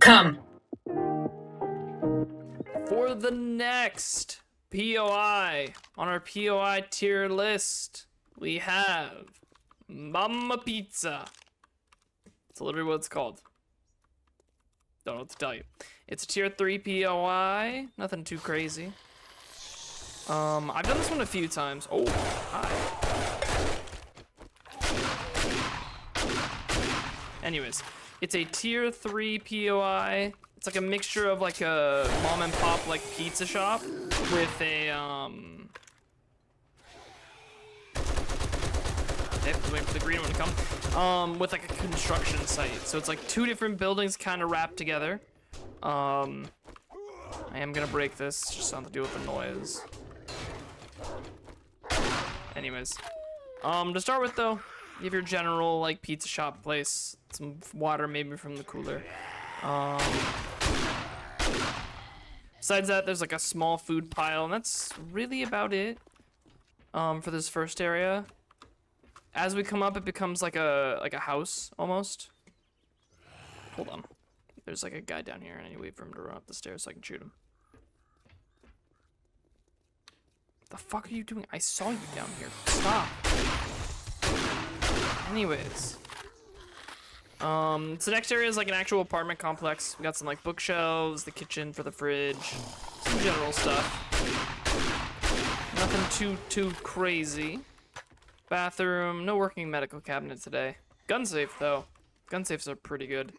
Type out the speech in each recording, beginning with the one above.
Come. For the next POI on our POI tier list, we have Mama Pizza. That's literally what it's called. Don't know what to tell you. It's a tier 3 POI. Nothing too crazy. I've done this one a few times. Oh, hi. Anyways, it's a tier 3 POI. It's like a mixture of like a mom and pop like pizza shop with a okay, waiting for the green one to come. With like a construction site. So it's like two different buildings kind of wrapped together. I am gonna break this just something to do with the noise. Anyways, to start with though, you have your general like pizza shop place. Some water maybe from the cooler. Besides that, there's like a small food pile, and that's really about it. For this first area. As we come up, it becomes like a house almost. Hold on. There's like a guy down here, and I need to wait for him to run up the stairs so I can shoot him. What the fuck are you doing? I saw you down here. Stop. Anyways. So the next area is like an actual apartment complex. We got some like bookshelves, the kitchen for the fridge, some general stuff. Nothing too crazy. Bathroom, no working medical cabinet today. Gun safe though. Gun safes are pretty good.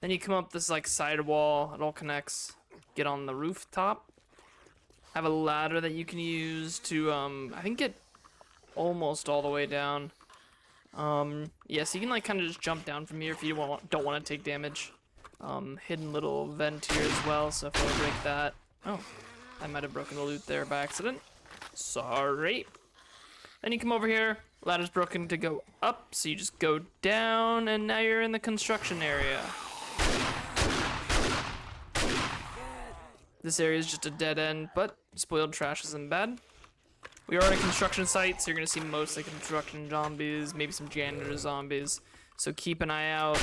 Then you come up this like side wall, it all connects. Get on the rooftop. Have a ladder that you can use to I think get almost all the way down. Yeah, so you can like kind of just jump down from here if you don't want to take damage. Hidden little vent here as well, so if I break that. Oh, I might have broken the loot there by accident. Sorry. Then you come over here, ladder's broken to go up, so you just go down, and now you're in the construction area. This area is just a dead end, but spoiled trash isn't bad. We are at a construction site, so you're gonna see mostly construction zombies, maybe some janitor zombies. So keep an eye out,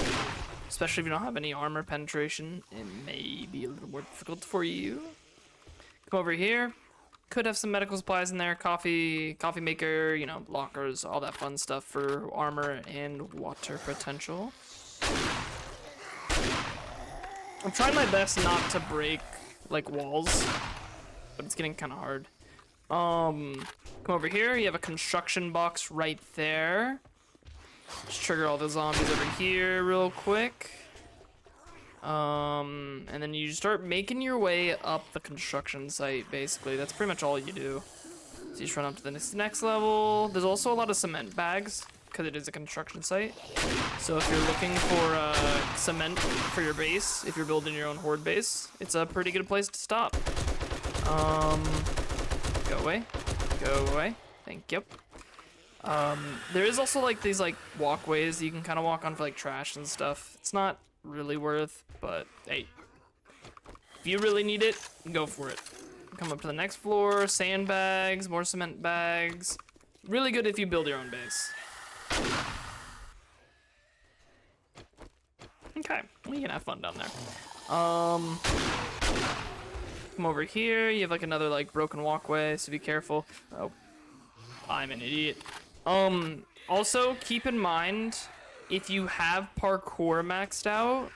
especially if you don't have any armor penetration. It may be a little more difficult for you. Come over here. Could have some medical supplies in there, coffee maker, you know, lockers, all that fun stuff for armor and water potential. I'm trying my best not to break like walls, but it's getting kind of hard. Come over here, you have a construction box right there. Just trigger all the zombies over here real quick. And then you start making your way up the construction site, basically. That's pretty much all you do. So you just run up to the next level. There's also a lot of cement bags, because it is a construction site. So if you're looking for cement for your base, if you're building your own horde base, it's a pretty good place to stop. Go away. Go away. Thank you. There is also like these like walkways that you can kind of walk on for like trash and stuff. It's not really worth, but hey, if you really need it, go for it. Come up to the next floor, sandbags, more cement bags. Really good if you build your own base. Okay, we can have fun down there. Come over here, you have like another like broken walkway, so be careful. Oh, I'm an idiot. Also keep in mind, if you have parkour maxed out,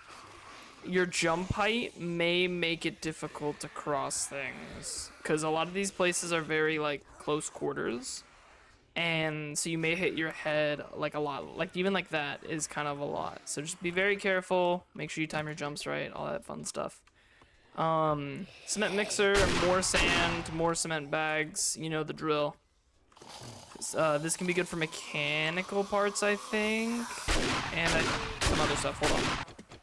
your jump height may make it difficult to cross things, because a lot of these places are very like close quarters, and so you may hit your head like a lot. Like even like that is kind of a lot, so just be very careful. Make sure you time your jumps right, all that fun stuff. Cement mixer, more sand, more cement bags, you know the drill. This can be good for mechanical parts, I think, and some other stuff. Hold on, I'm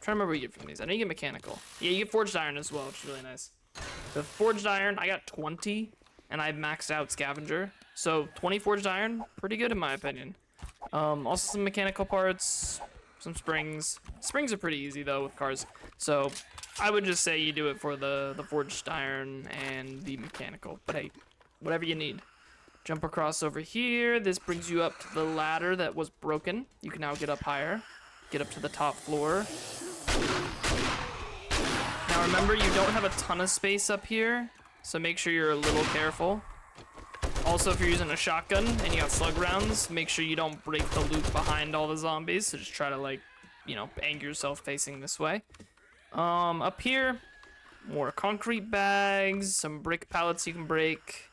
trying to remember what you get from these. I know you get mechanical. Yeah, you get forged iron as well, which is really nice. The forged iron, I got 20, and I maxed out scavenger, so 20 forged iron, pretty good in my opinion. Also some mechanical parts, some springs. Springs are pretty easy though with cars, so I would just say you do it for the forged iron and the mechanical, but hey, whatever you need. Jump across over here. This brings you up to the ladder that was broken. You can now get up higher. Get up to the top floor. Now remember, you don't have a ton of space up here, so make sure you're a little careful. Also, if you're using a shotgun and you got slug rounds, make sure you don't break the loot behind all the zombies. So just try to, like, you know, angle yourself facing this way. Up here, more concrete bags, some brick pallets you can break,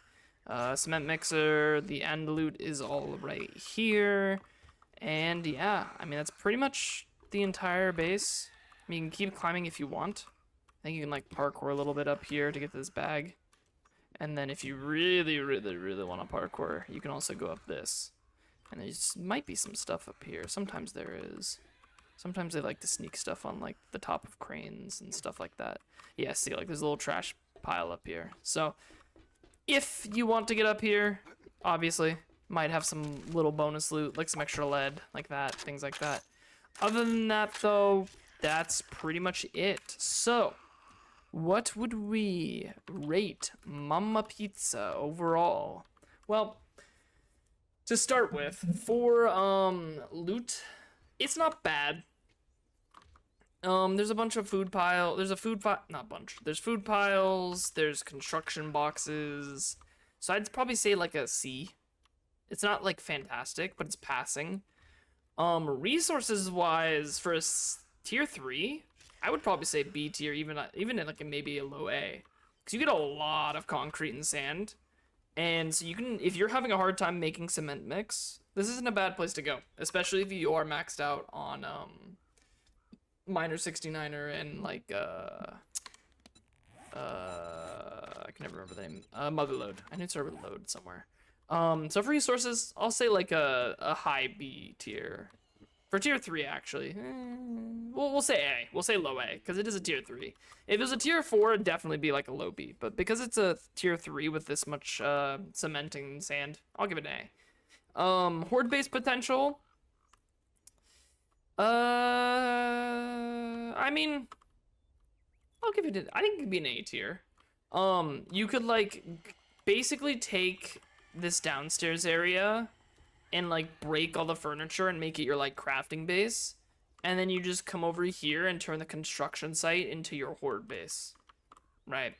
cement mixer. The end loot is all right here. And yeah, I mean, that's pretty much the entire base. I mean, you can keep climbing if you want. I think you can, like, parkour a little bit up here to get to this bag. And then if you really, really, really want to parkour, you can also go up this. And there might be some stuff up here. Sometimes there is. Sometimes they like to sneak stuff on, like, the top of cranes and stuff like that. Yeah, see, like, there's a little trash pile up here. So, if you want to get up here, obviously, might have some little bonus loot, like some extra lead, like that, things like that. Other than that, though, that's pretty much it. So, what would we rate Mama Pizza overall? Well, to start with, for loot, it's not bad. There's a bunch of food pile. There's a food pile, not bunch. There's food piles. There's construction boxes. So I'd probably say like a C. It's not like fantastic, but it's passing. Resources wise, for a tier 3, I would probably say B tier, even in like maybe a low A, because you get a lot of concrete and sand, and so you can, if you're having a hard time making cement mix, this isn't a bad place to go, especially if you are maxed out on Miner 69er and like I can never remember the name, Motherload. I knew it started with load somewhere. So for resources, I'll say like a high B tier. For tier 3, actually, we'll say A. We'll say low A, because it is a tier 3. If it was a tier 4, it'd definitely be like a low B. But because it's a tier 3 with this much cementing and sand, I'll give it an A. Horde-based potential. I mean, I'll give it. I think it could be an A tier. You could like basically take this downstairs area and like break all the furniture and make it your like crafting base, and then you just come over here and turn the construction site into your horde base, right?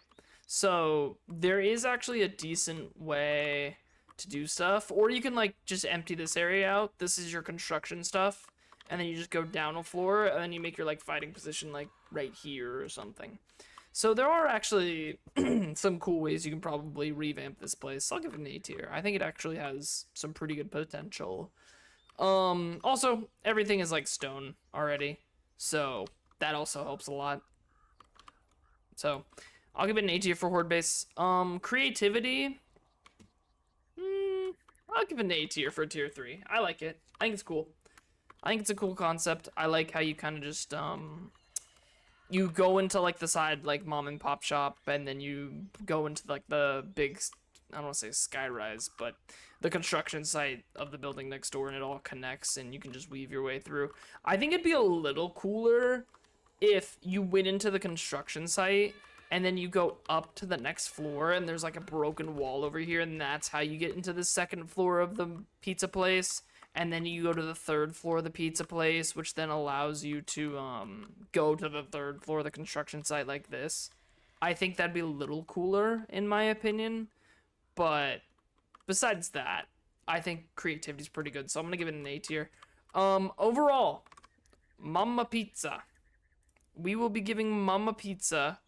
So there is actually a decent way to do stuff, or you can like just empty this area out. This is your construction stuff, and then you just go down a floor, and then you make your like fighting position like right here or something. So there are actually some cool ways you can probably revamp this place. I'll give it an A tier. I think it actually has some pretty good potential. Also, everything is like stone already, so that also helps a lot. So I'll give it an A tier for horde base. Creativity, I'll give it an A tier for tier 3. I like it. I think it's cool. I think it's a cool concept. I like how you kind of just you go into like the side like mom and pop shop, and then you go into like the big, I don't want to say skyrise, but the construction site of the building next door, and it all connects and you can just weave your way through. I think it'd be a little cooler if you went into the construction site and then you go up to the next floor and there's like a broken wall over here, and that's how you get into the second floor of the pizza place. And then you go to the third floor of the pizza place, which then allows you to go to the third floor of the construction site like this. I think that'd be a little cooler, in my opinion. But besides that, I think creativity's pretty good, so I'm going to give it an A tier. Overall, Mama Pizza. We will be giving Mama Pizza,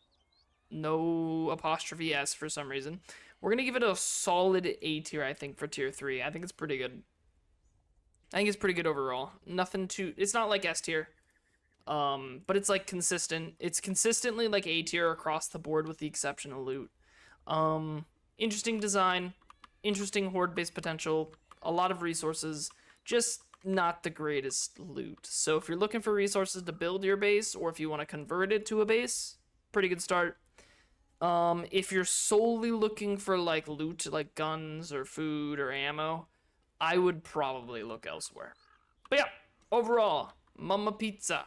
no apostrophe S for some reason. We're going to give it a solid A tier, I think, for tier 3. I think it's pretty good. I think it's pretty good overall. Nothing too, it's not like S tier, but it's like consistent. It's consistently like A tier across the board with the exception of loot. Interesting design, interesting horde-based potential, a lot of resources, just not the greatest loot. So if you're looking for resources to build your base, or if you want to convert it to a base, pretty good start. If you're solely looking for like loot, like guns or food or ammo, I would probably look elsewhere. But yeah, overall, Mama Pizza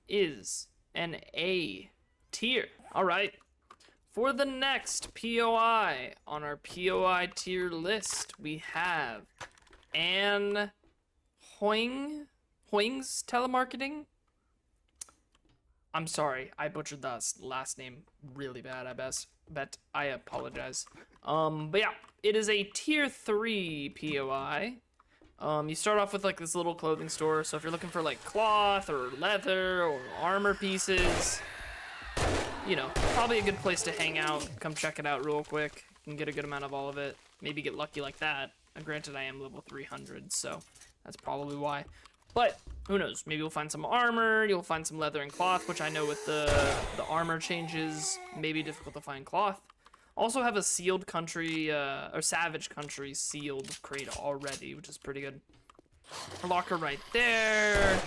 is an A tier. All right. For the next POI on our POI tier list, we have Anne Hoing's telemarketing. I'm sorry, I butchered that last name really bad. Bet I apologize. But yeah, it is a tier 3 POI. You start off with like this little clothing store, so if you're looking for like cloth or leather or armor pieces, you know, probably a good place to hang out. Come check it out real quick. You can get a good amount of all of it. Maybe get lucky like that. Granted, I am level 300, so that's probably why. But who knows? Maybe you'll find some armor. You'll find some leather and cloth, which I know with the armor changes may be difficult to find cloth. Also have a sealed country or savage country sealed crate already, which is pretty good. A locker right there.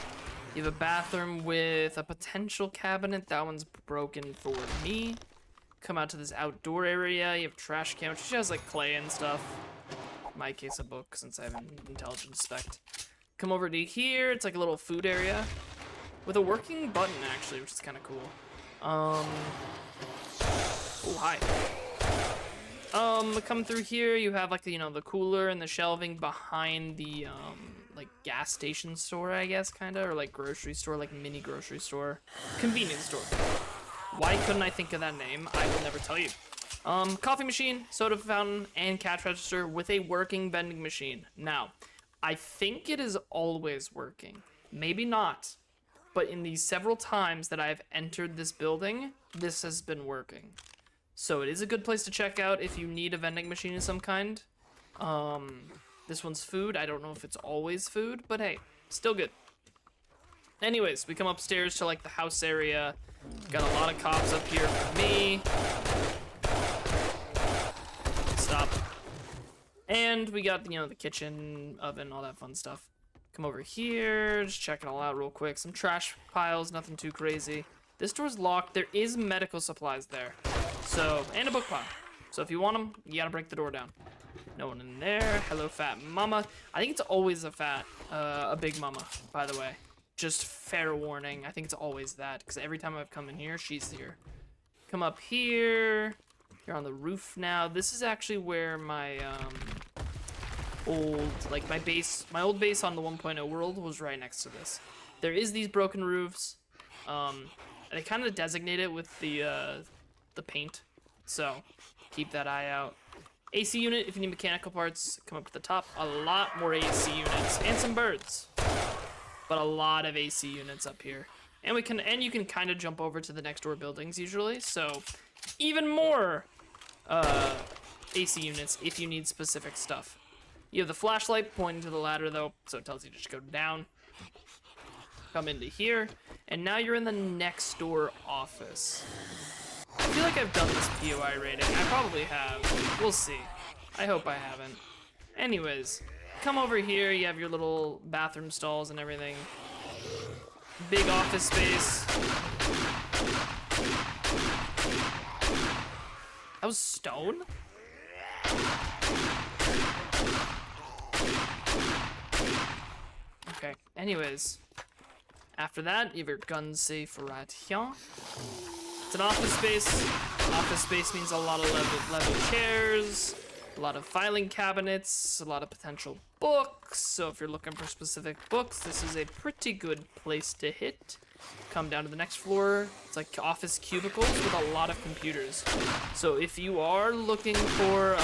You have a bathroom with a potential cabinet. That one's broken for me. Come out to this outdoor area. You have a trash can, which has like clay and stuff. In my case, a book, since I have an intelligence spec. Come over to here. It's like a little food area with a working button, actually, which is kind of cool. Oh, hi. Come through here. You have like the, you know, the cooler and the shelving behind the like gas station store, I guess, kind of, or like grocery store, like mini grocery store, convenience store. Why couldn't I think of that name? I will never tell you. Coffee machine, soda fountain, and cash register with a working vending machine. Now, I think it is always working. Maybe not. But in the several times that I've entered this building, this has been working. So it is a good place to check out if you need a vending machine of some kind. This one's food. I don't know if it's always food, but hey, still good. Anyways, we come upstairs to like the house area. Got a lot of cops up here for me. Stop. And we got, you know, the kitchen, oven, all that fun stuff. Come over here, just check it all out real quick. Some trash piles, nothing too crazy. This door's locked. There is medical supplies there. So, and a book pile. So if you want them, you gotta break the door down. No one in there. Hello, fat mama. I think it's always a big mama, by the way. Just fair warning. I think it's always that, because every time I've come in here, she's here. Come up here. You're on the roof now. This is actually where my old old base on the 1.0 world was right next to this. There is these broken roofs. They kind of designate it with the paint, so keep that eye out. AC unit, if you need mechanical parts, come up to the top. A lot more AC units and some birds, but a lot of AC units up here. And you can kind of jump over to the next door buildings usually, so even more AC units if you need specific stuff. You have the flashlight pointing to the ladder though, so it tells you to just go down. Come into here, and now you're in the next door office. I feel like I've done this POI rating. I probably have. We'll see. I hope I haven't. Anyways, come over here. You have your little bathroom stalls and everything. Big office space. That was stone? Okay, anyways. After that, you have your gun safe right here. It's an office space. Office space means a lot of leather chairs, a lot of filing cabinets, a lot of potential books. So if you're looking for specific books, this is a pretty good place to hit. Come down to the next floor. It's like office cubicles with a lot of computers. So if you are looking for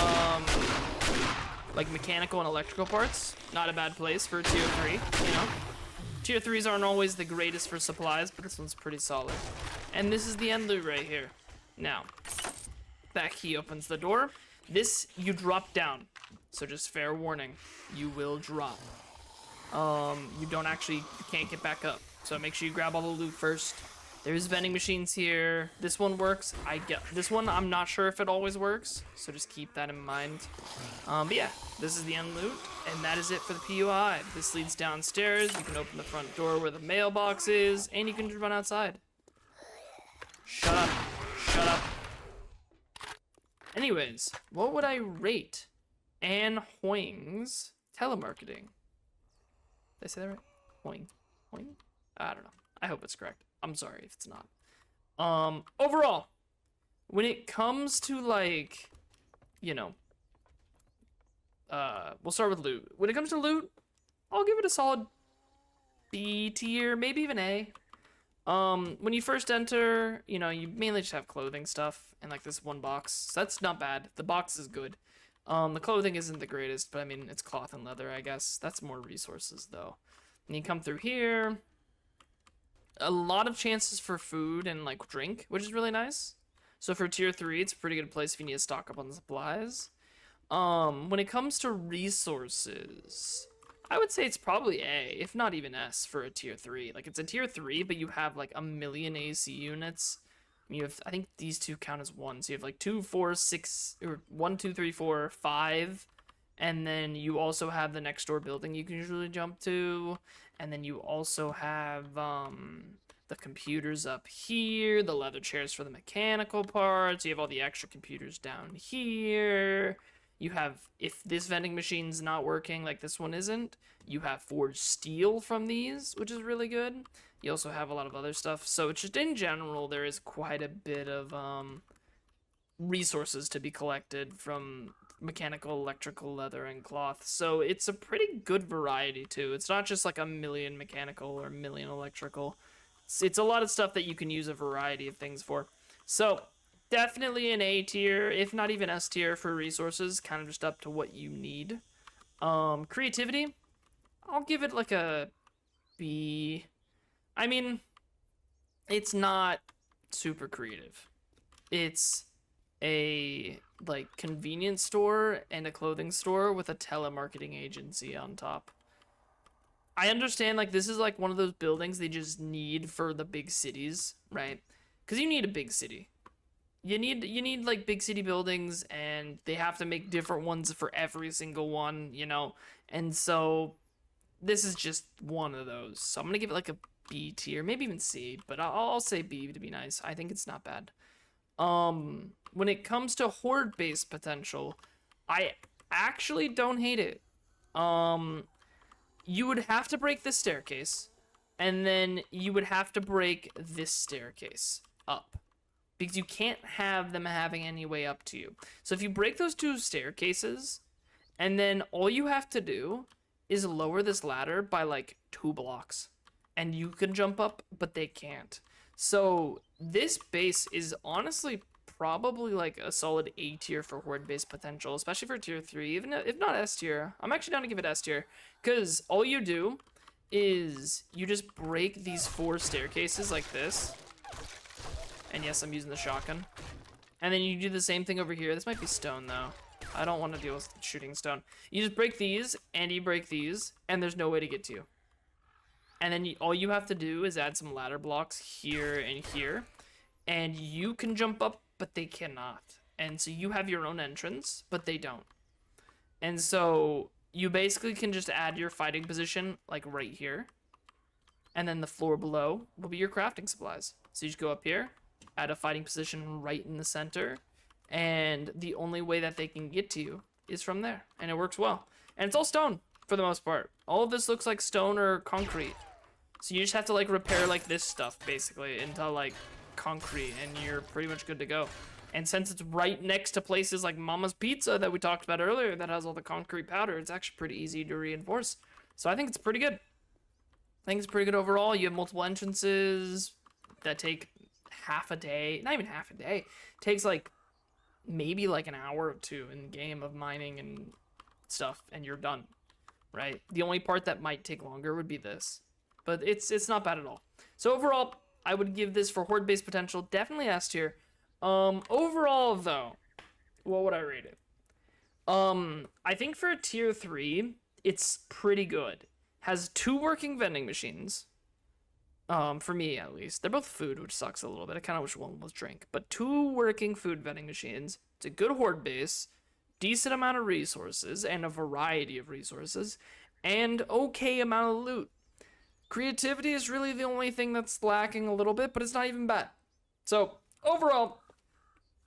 like mechanical and electrical parts, not a bad place for tier 3, you know. Tier 3s aren't always the greatest for supplies, but this one's pretty solid. And this is the end loot right here. Now, that key opens the door. This, you drop down. So just fair warning, you will drop. You can't get back up. So make sure you grab all the loot first. There's vending machines here. This one works. This one, I'm not sure if it always works. So just keep that in mind. But yeah, this is the end loot. And that is it for the PUI. This leads downstairs. You can open the front door where the mailbox is. And you can just run outside. Shut up. Shut up. Anyways, what would I rate Anne Hoing's telemarketing? Did I say that right? Hoing. I don't know. I hope it's correct. I'm sorry if it's not. Overall, when it comes to like, you know, we'll start with loot. When it comes to loot, I'll give it a solid B tier, maybe even A. When you first enter, you know, you mainly just have clothing stuff and like this one box. So that's not bad. The box is good. The clothing isn't the greatest, but I mean, it's cloth and leather, I guess. That's more resources though. And you come through here. A lot of chances for food and like drink, which is really nice. So for tier 3, it's a pretty good place if you need to stock up on the supplies. When it comes to resources, I would say it's probably A, if not even S for a tier 3. Like, it's a tier 3, but you have like 1,000,000 AC units. You have, I think these two count as one. So you have like 2, 4, 6, or 1, 2, 3, 4, 5. And then you also have the next door building you can usually jump to. And then you also have the computers up here, the leather chairs for the mechanical parts. You have all the extra computers down here. You have, if this vending machine's not working, like this one isn't, you have forged steel from these, which is really good. You also have a lot of other stuff. So it's just in general, there is quite a bit of resources to be collected from mechanical, electrical, leather, and cloth. So it's a pretty good variety too. It's not just like 1,000,000 mechanical or 1,000,000 electrical. It's a lot of stuff that you can use a variety of things for. So definitely an A tier, if not even S tier for resources, kind of just up to what you need. Creativity, I'll give it like a B. I mean, it's not super creative. It's a like convenience store and a clothing store with a telemarketing agency on top. I understand like this is like one of those buildings they just need for the big cities, right? Because you need a big city. You need like big city buildings, and they have to make different ones for every single one, you know. And so this is just one of those. So I'm gonna give it like a B tier, maybe even C, but I'll say B to be nice. I think it's not bad. When it comes to horde base potential, I actually don't hate it. You would have to break this staircase, and then you would have to break this staircase up, because you can't have them having any way up to you. So if you break those two staircases, and then all you have to do is lower this ladder by like 2 blocks, and you can jump up, but they can't. So this base is honestly probably like a solid A tier for horde base potential, especially for tier 3, even if not S tier. I'm actually down to give it S tier, because all you do is you just break these 4 staircases like this. And yes, I'm using the shotgun. And then you do the same thing over here. This might be stone though. I don't want to deal with shooting stone. You just break these, and you break these, and there's no way to get to you. And then all you have to do is add some ladder blocks here and here, and you can jump up, but they cannot. And so you have your own entrance, but they don't. And so you basically can just add your fighting position like right here, and then the floor below will be your crafting supplies. So you just go up here, add a fighting position right in the center, and the only way that they can get to you is from there, and it works well. And it's all stone for the most part. All of this looks like stone or concrete. So you just have to like repair like this stuff basically into like concrete, and you're pretty much good to go. And since it's right next to places like Mama's Pizza that we talked about earlier that has all the concrete powder, it's actually pretty easy to reinforce. So I think it's pretty good. I think it's pretty good overall. You have multiple entrances that take half a day, not even half a day. It takes like maybe like an hour or 2 in the game of mining and stuff, and you're done, right? The only part that might take longer would be this, but it's not bad at all. So overall, I would give this for horde base potential definitely S tier. Overall though, what would I rate it? I think for a tier 3, it's pretty good. Has 2 working vending machines. For me at least. They're both food, which sucks a little bit. I kind of wish one was drink. But 2 working food vending machines. It's a good horde base, decent amount of resources, and a variety of resources, and okay amount of loot. Creativity is really the only thing that's lacking a little bit, but it's not even bad. So, overall,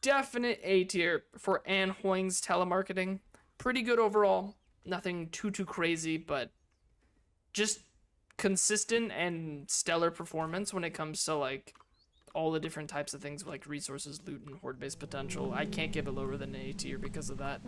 definite A tier for Anne Hoing's telemarketing. Pretty good overall. Nothing too crazy, but just consistent and stellar performance when it comes to like all the different types of things like resources, loot, and horde based potential. I can't give it lower than an A tier because of that.